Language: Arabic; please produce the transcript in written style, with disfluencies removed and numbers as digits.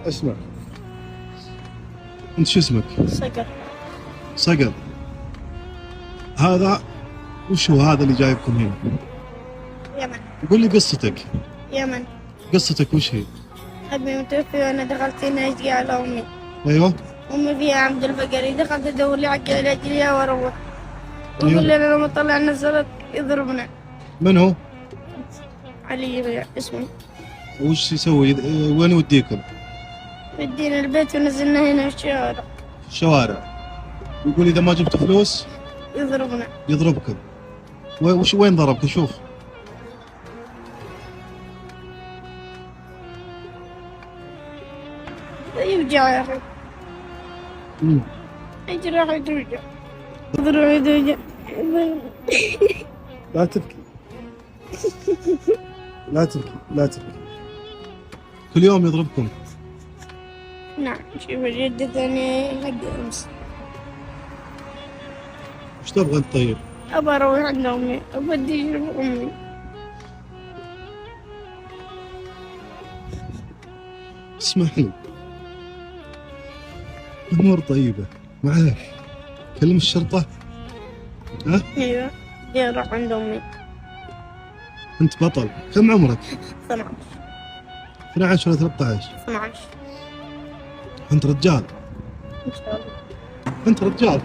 اسمع، انت شو اسمك؟ صقر. صقر. هذا وش هو هذا اللي جايبكم هنا؟ يمن. قول لي قصتك. يمن. قصتك وش هي؟ أبي متوفي وأنا دخلت هنا أشقي على أمي. ايوه. أمي فيها عمد البقري، دخلت أدور لي حق علاج ليها وأروح. أيوة. ويقول لي أنا لما طلع نزلت يضربنا. من هو؟ علي اسمه. وش يسوي؟ وين يوديكم؟ ودينا البيت ونزلنا هنا في الشوارع. في الشوارع. يقول اذا ما جبت فلوس يضربنا. يضربكم. وين ضربك؟ شوف. يوجع يا أخي. يجرح يتوجع. يضرب يتوجع. لا تبكي. لا تبكي، لا تبكي. كل يوم يضربكم؟ نعم. شوف الجدة ثانية حق أمس. وش تبغى انت طيب؟ أبى أروح عند أمي، أبدي أشوف أمي. اسمعني، الأمور طيبة معاك. كلم الشرطة. ها؟ أيوة. بدي أروح عند أمي. أنت بطل. كم عمرك؟ 12. 12 ولا 13؟ 12. أنت رجال. إن شاء الله. أنت رجال.